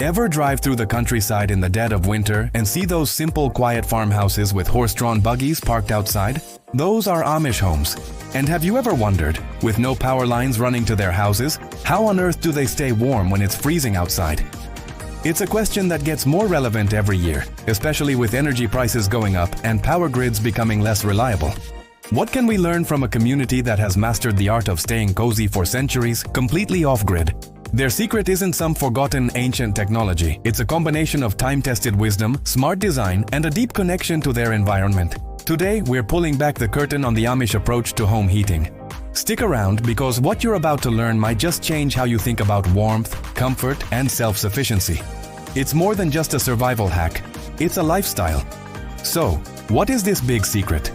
Ever drive through the countryside in the dead of winter and see those simple, quiet farmhouses with horse-drawn buggies parked outside? Those are Amish homes. And have you ever wondered, with no power lines running to their houses, how on earth do they stay warm when it's freezing outside? It's a question that gets more relevant every year, especially with energy prices going up and power grids becoming less reliable. What can we learn from a community that has mastered the art of staying cozy for centuries, completely off-grid? Their secret isn't some forgotten ancient technology. It's a combination of time-tested wisdom, smart design, and a deep connection to their environment. Today, we're pulling back the curtain on the Amish approach to home heating. Stick around because what you're about to learn might just change how you think about warmth, comfort, and self-sufficiency. It's more than just a survival hack. It's a lifestyle. So, what is this big secret?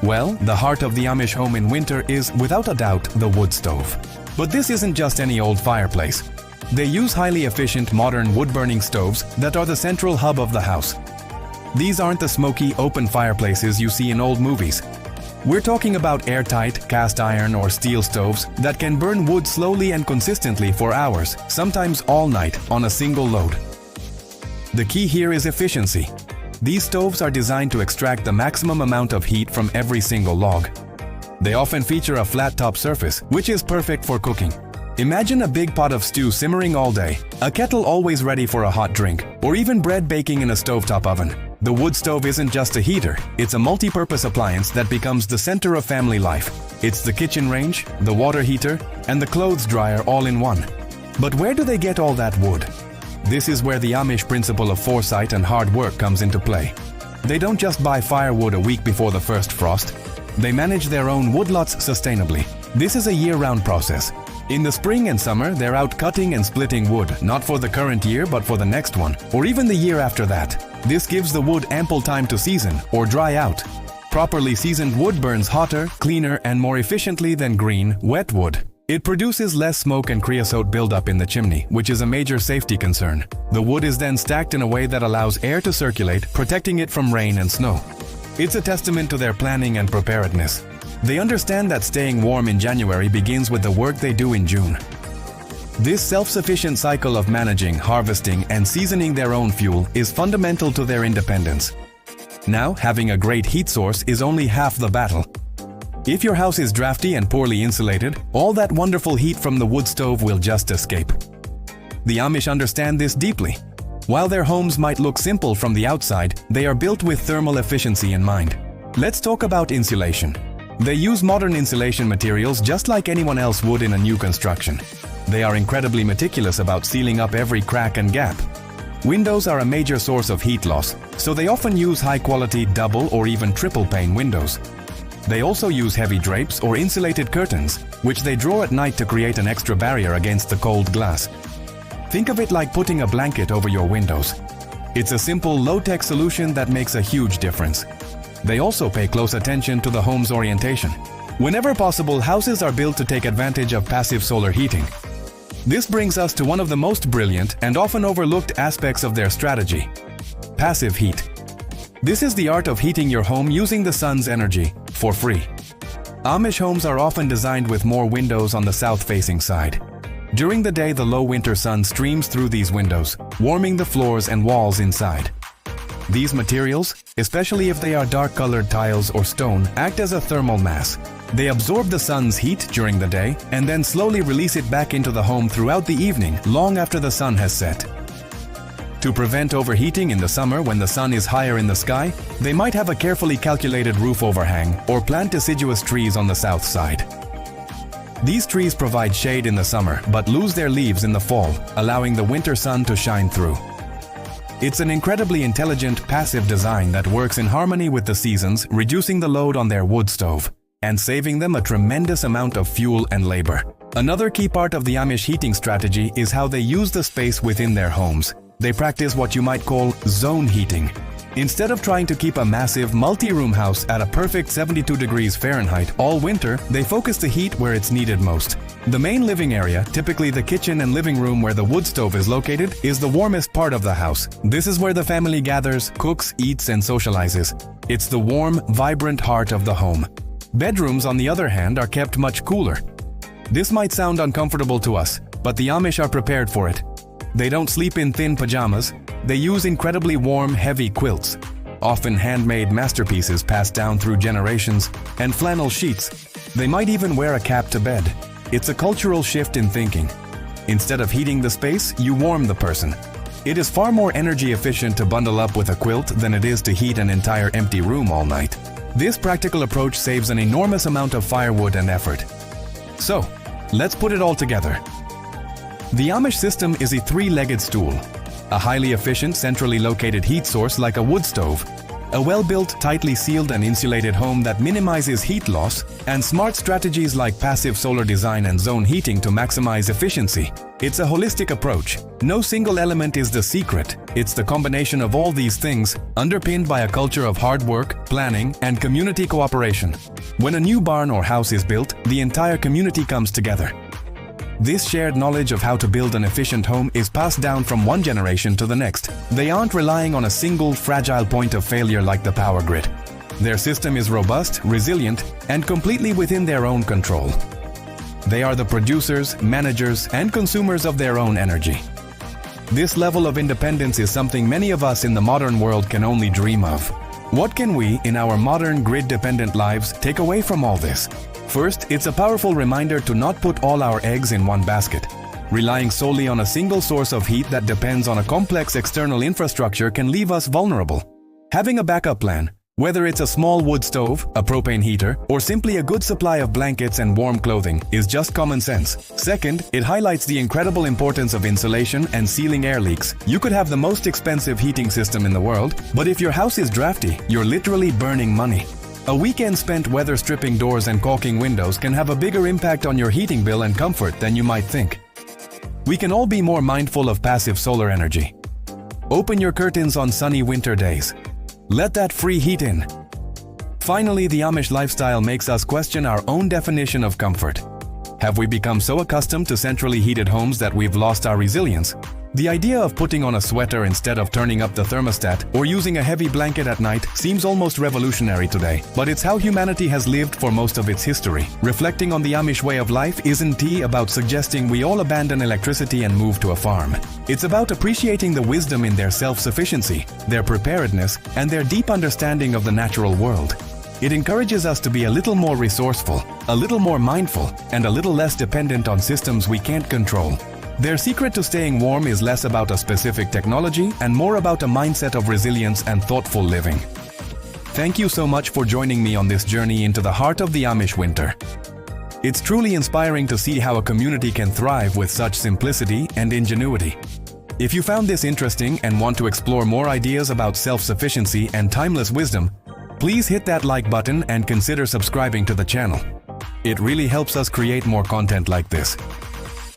Well, the heart of the Amish home in winter is, without a doubt, the wood stove. But this isn't just any old fireplace. They use highly efficient modern wood-burning stoves that are the central hub of the house. These aren't the smoky, open fireplaces you see in old movies. We're talking about airtight, cast iron or steel stoves that can burn wood slowly and consistently for hours, sometimes all night, on a single load. The key here is efficiency. These stoves are designed to extract the maximum amount of heat from every single log. They often feature a flat-top surface, which is perfect for cooking. Imagine a big pot of stew simmering all day, a kettle always ready for a hot drink, or even bread baking in a stovetop oven. The wood stove isn't just a heater, it's a multi-purpose appliance that becomes the center of family life. It's the kitchen range, the water heater, and the clothes dryer all in one. But where do they get all that wood? This is where the Amish principle of foresight and hard work comes into play. They don't just buy firewood a week before the first frost. They manage their own woodlots sustainably. This is a year-round process. In the spring and summer, they're out cutting and splitting wood, not for the current year but for the next one, or even the year after that. This gives the wood ample time to season or dry out. Properly seasoned wood burns hotter, cleaner, and more efficiently than green, wet wood. It produces less smoke and creosote buildup in the chimney, which is a major safety concern. The wood is then stacked in a way that allows air to circulate, protecting it from rain and snow. It's a testament to their planning and preparedness. They understand that staying warm in January begins with the work they do in June. This self-sufficient cycle of managing, harvesting, and seasoning their own fuel is fundamental to their independence. Now, having a great heat source is only half the battle. If your house is drafty and poorly insulated, all that wonderful heat from the wood stove will just escape. The Amish understand this deeply. While their homes might look simple from the outside, they are built with thermal efficiency in mind. Let's talk about insulation. They use modern insulation materials just like anyone else would in a new construction. They are incredibly meticulous about sealing up every crack and gap. Windows are a major source of heat loss, so they often use high-quality double or even triple pane windows. They also use heavy drapes or insulated curtains, which they draw at night to create an extra barrier against the cold glass. Think of it like putting a blanket over your windows. It's a simple, low-tech solution that makes a huge difference. They also pay close attention to the home's orientation. Whenever possible, houses are built to take advantage of passive solar heating. This brings us to one of the most brilliant and often overlooked aspects of their strategy: passive heat. This is the art of heating your home using the sun's energy, for free. Amish homes are often designed with more windows on the south-facing side. During the day, the low winter sun streams through these windows, warming the floors and walls inside. These materials, especially if they are dark-colored tiles or stone, act as a thermal mass. They absorb the sun's heat during the day and then slowly release it back into the home throughout the evening, long after the sun has set. To prevent overheating in the summer when the sun is higher in the sky, they might have a carefully calculated roof overhang or plant deciduous trees on the south side. These trees provide shade in the summer but lose their leaves in the fall, allowing the winter sun to shine through. It's an incredibly intelligent, passive design that works in harmony with the seasons, reducing the load on their wood stove and saving them a tremendous amount of fuel and labor. Another key part of the Amish heating strategy is how they use the space within their homes. They practice what you might call zone heating. Instead of trying to keep a massive multi-room house at a perfect 72 degrees Fahrenheit all winter, they focus the heat where it's needed most. The main living area, typically the kitchen and living room where the wood stove is located, is the warmest part of the house. This is where the family gathers, cooks, eats, and socializes. It's the warm, vibrant heart of the home. Bedrooms, on the other hand, are kept much cooler. This might sound uncomfortable to us, but the Amish are prepared for it. They don't sleep in thin pajamas. They use incredibly warm, heavy quilts, often handmade masterpieces passed down through generations, and flannel sheets. They might even wear a cap to bed. It's a cultural shift in thinking. Instead of heating the space, you warm the person. It is far more energy efficient to bundle up with a quilt than it is to heat an entire empty room all night. This practical approach saves an enormous amount of firewood and effort. So, let's put it all together. The Amish system is a three-legged stool, a highly efficient centrally located heat source like a wood stove, a well-built, tightly sealed and insulated home that minimizes heat loss, and smart strategies like passive solar design and zone heating to maximize efficiency. It's a holistic approach. No single element is the secret. It's the combination of all these things, underpinned by a culture of hard work, planning, and community cooperation. When a new barn or house is built, the entire community comes together. This shared knowledge of how to build an efficient home is passed down from one generation to the next. They aren't relying on a single, fragile point of failure like the power grid. Their system is robust, resilient, and completely within their own control. They are the producers, managers, and consumers of their own energy. This level of independence is something many of us in the modern world can only dream of. What can we, in our modern grid-dependent lives, take away from all this? First, it's a powerful reminder to not put all our eggs in one basket. Relying solely on a single source of heat that depends on a complex external infrastructure can leave us vulnerable. Having a backup plan, whether it's a small wood stove, a propane heater, or simply a good supply of blankets and warm clothing, is just common sense. Second, it highlights the incredible importance of insulation and sealing air leaks. You could have the most expensive heating system in the world, but if your house is drafty, you're literally burning money. A weekend spent weather stripping doors and caulking windows can have a bigger impact on your heating bill and comfort than you might think. We can all be more mindful of passive solar energy. Open your curtains on sunny winter days. Let that free heat in. Finally, the Amish lifestyle makes us question our own definition of comfort. Have we become so accustomed to centrally heated homes that we've lost our resilience? The idea of putting on a sweater instead of turning up the thermostat or using a heavy blanket at night seems almost revolutionary today, but it's how humanity has lived for most of its history. Reflecting on the Amish way of life isn't about suggesting we all abandon electricity and move to a farm. It's about appreciating the wisdom in their self-sufficiency, their preparedness, and their deep understanding of the natural world. It encourages us to be a little more resourceful, a little more mindful, and a little less dependent on systems we can't control. Their secret to staying warm is less about a specific technology and more about a mindset of resilience and thoughtful living. Thank you so much for joining me on this journey into the heart of the Amish winter. It's truly inspiring to see how a community can thrive with such simplicity and ingenuity. If you found this interesting and want to explore more ideas about self-sufficiency and timeless wisdom, please hit that like button and consider subscribing to the channel. It really helps us create more content like this.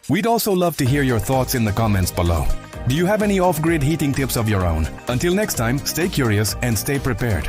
We'd also love to hear your thoughts in the comments below. Do you have any off-grid heating tips of your own? Until next time, stay curious and stay prepared.